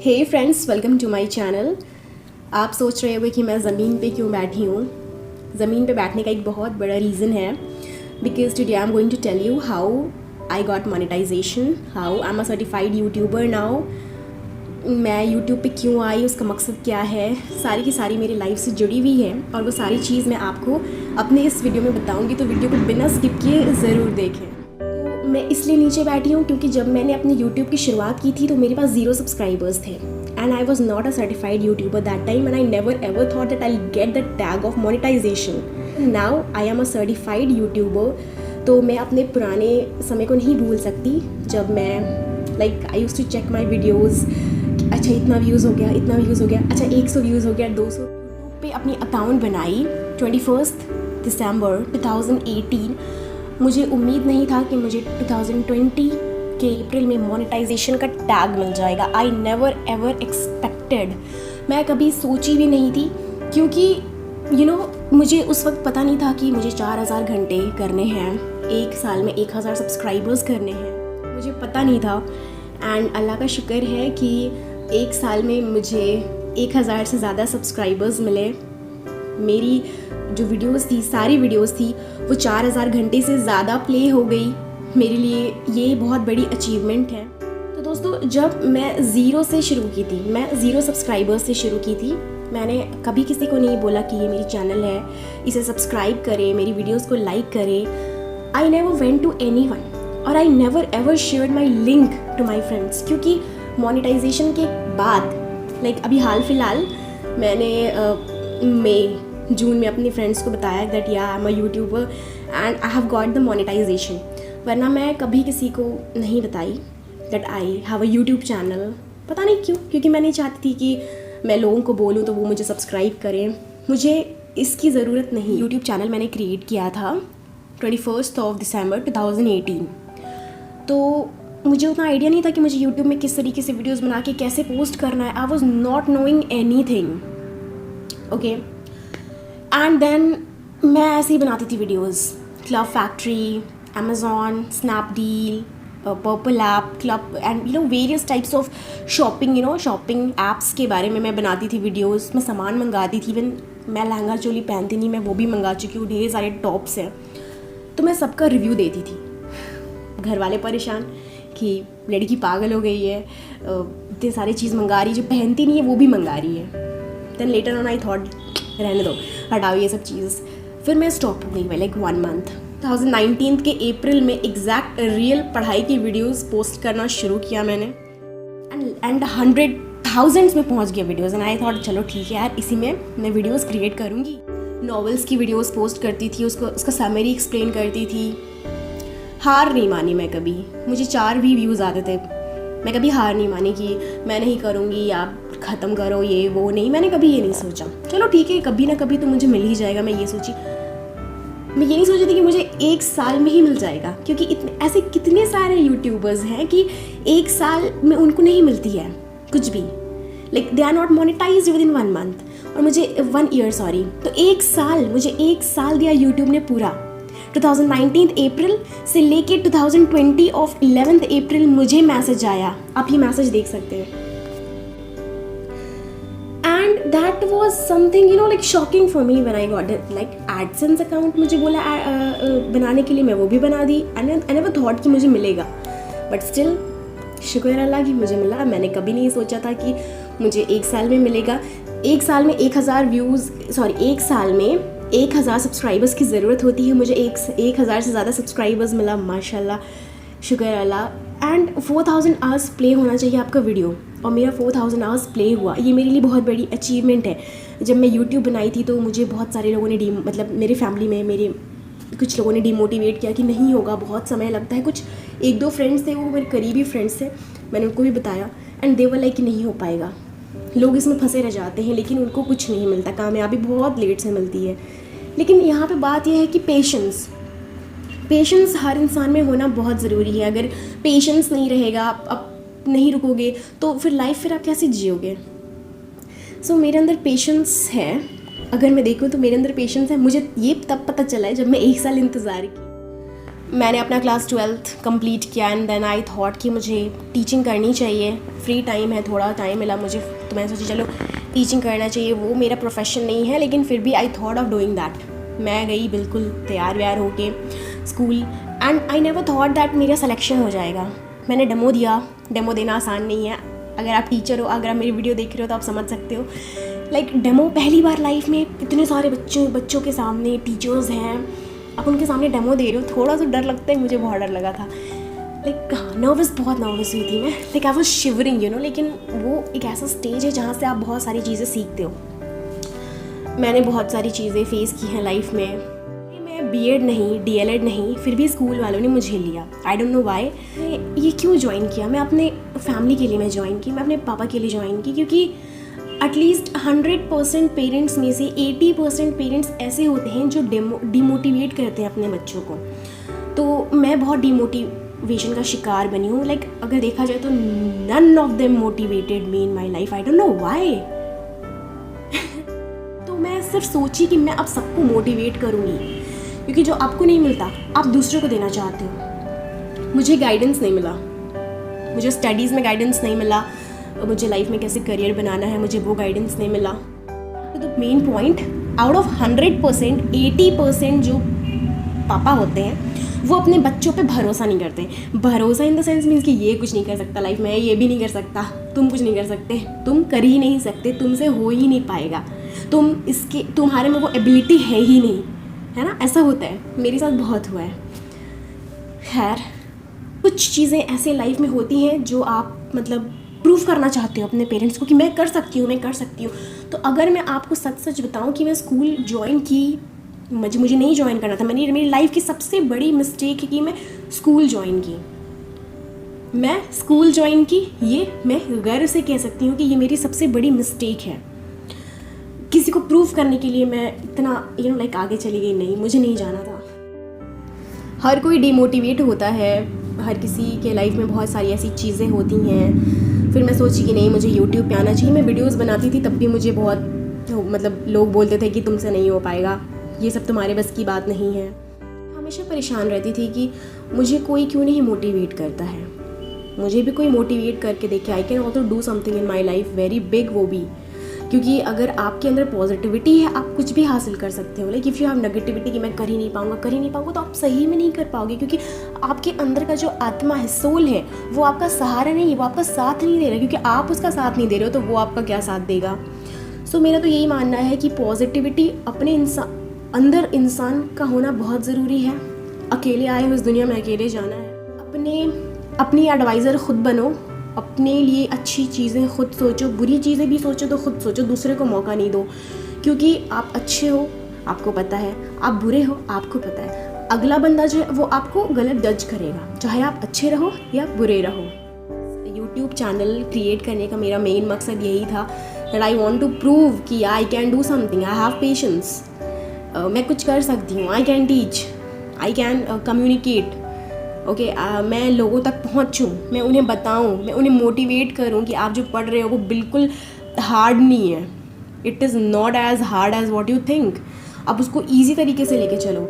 Hey friends, welcome to my channel. आप सोच रहे होंगे कि मैं ज़मीन पे क्यों बैठी हूँ। ज़मीन पे बैठने का एक बहुत बड़ा रीज़न है, because today I am going to tell you how I got monetisation, how I am a certified YouTuber now. मैं यूट्यूब पे क्यों आई, उसका मकसद क्या है, सारी की सारी मेरी लाइफ से जुड़ी हुई है और वो सारी चीज़ मैं आपको अपने इस वीडियो में बताऊँगी, तो वीडियो को बिना स्किप किए ज़रूर देखें। तो मैं इसलिए नीचे बैठी हूँ क्योंकि जब मैंने अपनी यूट्यूब की शुरुआत की थी तो मेरे पास 0 सब्सक्राइबर्स थे and I was not a certified YouTuber that time and I never ever thought that I get the tag of monetisation. Now I am a certified YouTuber. तो मैं अपने पुराने समय को नहीं भूल सकती जब मैं I used to check my videos. अच्छा, इतना व्यूज़ हो गया, इतना व्यूज़ हो गया, अच्छा 100 व्यूज़ हो गया, 200। यूट्यूब पे अपनी अकाउंट बनाई 21 दिसंबर 2018। मुझे उम्मीद नहीं था कि मुझे 2020 के अप्रैल में मोनेटाइजेशन का टैग मिल जाएगा। आई नेवर एवर एक्सपेक्टेड। मैं कभी सोची भी नहीं थी क्योंकि मुझे उस वक्त पता नहीं था कि मुझे 4000 घंटे करने हैं, एक साल में 1000 सब्सक्राइबर्स करने हैं, मुझे पता नहीं था। एंड अल्लाह का शुक्र है कि एक साल में मुझे 1000 से ज़्यादा सब्सक्राइबर्स मिले। मेरी जो वीडियोस थी, सारी वीडियोस थी, वो 4000 घंटे से ज़्यादा प्ले हो गई। मेरे लिए ये बहुत बड़ी अचीवमेंट है। तो दोस्तों, जब मैं ज़ीरो से शुरू की थी, मैं 0 सब्सक्राइबर्स से शुरू की थी। मैंने कभी किसी को नहीं बोला कि ये मेरी चैनल है, इसे सब्सक्राइब करें, मेरी वीडियोस को लाइक करें। I never went to anyone और I never ever shared my link to my friends, क्योंकि मोनेटाइजेशन के बाद अभी हाल फिलहाल मैंने जून में अपने फ्रेंड्स को बताया दैट या I am a YouTuber and I have got the monetisation. वरना मैं कभी किसी को नहीं बताई that I have a YouTube channel. पता नहीं क्यों, क्योंकि मैं नहीं चाहती थी कि मैं लोगों को बोलूँ तो वो मुझे सब्सक्राइब करें। मुझे इसकी ज़रूरत नहीं। यूट्यूब चैनल मैंने क्रिएट किया था 21 दिसंबर 2018। तो मुझे उतना आइडिया नहीं था कि मुझे यूट्यूब में किस तरीके से वीडियोस बना के कैसे पोस्ट करना है। I was not knowing anything, okay. And then मैं ऐसे ही बनाती थी videos. Club factory, Amazon, Snapdeal, purple app, club and various types of shopping apps के बारे में मैं बनाती थी वीडियोस। मैं सामान मंगाती थी। इवन मैं लहंगा चोली पहनती नहीं, मैं वो भी मंगा चुकी हूँ। ढेर सारे टॉप्स हैं, तो मैं सबका रिव्यू देती थी। घर वाले परेशान कि लड़की पागल हो गई है, इतने सारी चीज़ मंगा रही है, जो पहनती नहीं है वो भी मंगा रही है। Then later on I thought रहने दो, हटाओ ये सब चीज़। फिर मैं स्टॉप हो गई 1 मंथ। 2019 के अप्रैल में एग्जैक्ट रियल पढ़ाई की वीडियोस पोस्ट करना शुरू किया मैंने एंड 100,000 में पहुंच गया वीडियोस। एंड आई थॉट चलो ठीक है यार, इसी में मैं वीडियोस क्रिएट करूँगी। नॉवेल्स की वीडियोस पोस्ट करती थी, उसका समरी एक्सप्लेन करती थी। हार नहीं मानी मैं कभी। मुझे 4 भी व्यूज़ आते थे, मैं कभी हार नहीं मानी कि मैं नहीं करूँगी, आप ख़त्म करो, ये वो नहीं। मैंने कभी ये नहीं सोचा चलो ठीक है, कभी ना कभी तो मुझे मिल ही जाएगा। मैं ये नहीं सोची थी कि मुझे 1 साल में ही मिल जाएगा, क्योंकि ऐसे कितने सारे यूट्यूबर्स हैं कि 1 साल में उनको नहीं मिलती है कुछ भी। They are not monetized within 1 month और मुझे 1 ईयर सॉरी। तो 1 साल, मुझे 1 साल दिया यूट्यूब ने पूरा। 2019 अप्रैल से लेके 2020 ऑफ 11 अप्रैल मुझे मैसेज आया। आप ये मैसेज देख सकते हैं। And that was something shocking for me when I got it. AdSense account मुझे बोला बनाने के लिए, मैं वो भी बना दी। आई नेवर थॉट कि मुझे मिलेगा, बट स्टिल शुक्र अल्लाह कि मुझे मिला। मैंने कभी नहीं सोचा था कि मुझे 1 साल में मिलेगा। 1 साल में 1000 व्यूज़, सॉरी 1 साल में 1000 सब्सक्राइबर्स की ज़रूरत होती है। मुझे 1000 से ज़्यादा सब्सक्राइबर्स मिला, माशाल्लाह, शुक्र अल्लाह। एंड 4000 आवर्स प्ले होना चाहिए आपका वीडियो, और मेरा 4000 आवर्स प्ले हुआ। ये मेरे लिए बहुत बड़ी अचीवमेंट है। जब मैं यूट्यूब बनाई थी तो मुझे बहुत सारे लोगों ने मेरे फैमिली में मेरे कुछ लोगों ने डिमोटिवेट किया कि नहीं होगा, बहुत समय लगता है। कुछ 1-2 फ्रेंड्स थे, वो मेरे करीबी फ्रेंड्स थे, मैंने उनको भी बताया एंड दे वर लाइक कि नहीं हो पाएगा। लोग इसमें फंसे रह जाते हैं लेकिन उनको कुछ नहीं मिलता, कामयाबी बहुत लेट से मिलती है। लेकिन यहाँ पे बात यह है कि पेशेंस हर इंसान में होना बहुत ज़रूरी है। अगर पेशेंस नहीं रहेगा, आप नहीं रुकोगे, तो फिर लाइफ आप कैसे जियोगे। सो मेरे अंदर पेशेंस है। अगर मैं देखूँ तो मेरे अंदर पेशेंस है। मुझे ये तब पता चला है जब मैं 1 साल इंतज़ार की। मैंने अपना क्लास 12th कंप्लीट किया एंड देन आई थॉट कि मुझे टीचिंग करनी चाहिए। फ्री टाइम है, थोड़ा टाइम मिला मुझे, तो मैंने सोचा चलो टीचिंग करना चाहिए। वो मेरा प्रोफेशन नहीं है, लेकिन फिर भी I thought of doing that. मैं गई बिल्कुल तैयार व्यार होके school and I never thought that मेरा सिलेक्शन हो जाएगा। मैंने डेमो दिया। डेमो देना आसान नहीं है। अगर आप टीचर हो, अगर आप मेरी वीडियो देख रहे हो तो आप समझ सकते हो। लाइक डेमो पहली बार लाइफ में इतने सारे बच्चों के सामने, टीचर्स हैं, आप उनके सामने डेमो दे रहे हो, थोड़ा सा डर लगता है। मुझे बहुत डर लगा था। लाइक बहुत नर्वस हुई थी मैं। लाइक आई वाज शिवरिंग लेकिन वो एक ऐसा स्टेज है जहाँ से आप बहुत सारी चीज़ें सीखते हो। मैंने बहुत सारी चीज़ें फेस की हैं लाइफ में। मैं बीएड नहीं, डीएलएड नहीं, फिर भी स्कूल वालों ने मुझे लिया। आई डोंट नो व्हाई। मैं ये क्यों ज्वाइन किया? मैं अपने फैमिली के लिए मैं ज्वाइन की, मैं अपने पापा के लिए ज्वाइन की, क्योंकि एटलीस्ट 100% पेरेंट्स में से 80% पेरेंट्स ऐसे होते हैं जो डिमोटिवेट करते हैं अपने बच्चों को। तो मैं बहुत डिमोटिवेशन का शिकार बनी हूँ। लाइक अगर देखा जाए तो none of them motivated me in my life. I don't know why. तो मैं सिर्फ सोची कि मैं अब सबको मोटिवेट करूँगी, क्योंकि जो आपको नहीं मिलता आप दूसरों को देना चाहते हो। मुझे गाइडेंस नहीं मिला, मुझे स्टडीज़ में गाइडेंस नहीं मिला, मुझे लाइफ में कैसे करियर बनाना है, मुझे वो गाइडेंस नहीं मिला। The main point, out of 100% 80% जो पापा होते हैं वो अपने बच्चों पे भरोसा नहीं करते। भरोसा इन द सेंस मीन्स कि ये कुछ नहीं कर सकता लाइफ में, ये भी नहीं कर सकता, तुम कुछ नहीं कर सकते, तुम कर ही नहीं सकते, तुमसे हो ही नहीं पाएगा, तुम्हारे में वो एबिलिटी है ही नहीं, है ना। ऐसा होता है, मेरे साथ बहुत हुआ है। खैर, कुछ चीज़ें ऐसे लाइफ में होती हैं जो आप मतलब प्रूव करना चाहते हो अपने पेरेंट्स को कि मैं कर सकती हूँ, मैं कर सकती हूँ। तो अगर मैं आपको सच बताऊँ कि मैं स्कूल ज्वाइन की, मुझे नहीं ज्वाइन करना था। मेरी लाइफ की सबसे बड़ी मिस्टेक है कि मैं स्कूल ज्वाइन की। मैं स्कूल ज्वाइन की, ये मैं गर्व से कह सकती हूँ कि ये मेरी सबसे बड़ी मिस्टेक है। किसी को प्रूव करने के लिए मैं इतना लाइक आगे चली गई। नहीं, मुझे नहीं जाना था। हर कोई डिमोटिवेट होता है, हर किसी के लाइफ में बहुत सारी ऐसी चीज़ें होती हैं। फिर मैं सोची कि नहीं, मुझे यूट्यूब पे आना चाहिए। मैं वीडियोस बनाती थी तब भी मुझे बहुत मतलब लोग बोलते थे कि तुमसे नहीं हो पाएगा, ये सब तुम्हारे बस की बात नहीं है। हमेशा परेशान रहती थी कि मुझे कोई क्यों नहीं मोटिवेट करता है, मुझे भी कोई मोटिवेट करके देखे। I can also do something in my life very big, वो भी क्योंकि अगर आपके अंदर पॉजिटिविटी है आप कुछ भी हासिल कर सकते हो। Like if you have negativity कि मैं कर ही नहीं पाऊँगा, तो आप सही में नहीं कर पाओगे, क्योंकि आपके अंदर का जो आत्मा है, सोल है, वो आपका सहारा नहीं है, वो आपका साथ नहीं दे रहा, क्योंकि आप उसका साथ नहीं दे रहे हो तो वो आपका क्या साथ देगा। सो मेरा तो यही मानना है कि पॉजिटिविटी अपने अंदर इंसान का होना बहुत ज़रूरी है। अकेले आए हो इस दुनिया में, अकेले जाना है। अपनी एडवाइज़र खुद बनो, अपने लिए अच्छी चीज़ें खुद सोचो, बुरी चीज़ें भी सोचो तो खुद सोचो, दूसरे को मौका नहीं दो। क्योंकि आप अच्छे हो आपको पता है, आप बुरे हो आपको पता है, अगला बंदा जो है वो आपको गलत जज करेगा, चाहे आप अच्छे रहो या बुरे रहो। यूट्यूब चैनल क्रिएट करने का मेरा मेन मकसद यही था that I want to prove कि I can do something, I have patience, मैं कुछ कर सकती हूँ, I can teach, I can communicate. Okay, मैं लोगों तक पहुँचूँ, मैं उन्हें बताऊँ, मैं उन्हें मोटिवेट करूँ कि आप जो पढ़ रहे हो वो बिल्कुल हार्ड नहीं है, it is not as hard as what you think. आप उसको ईजी तरीके से लेके चलो।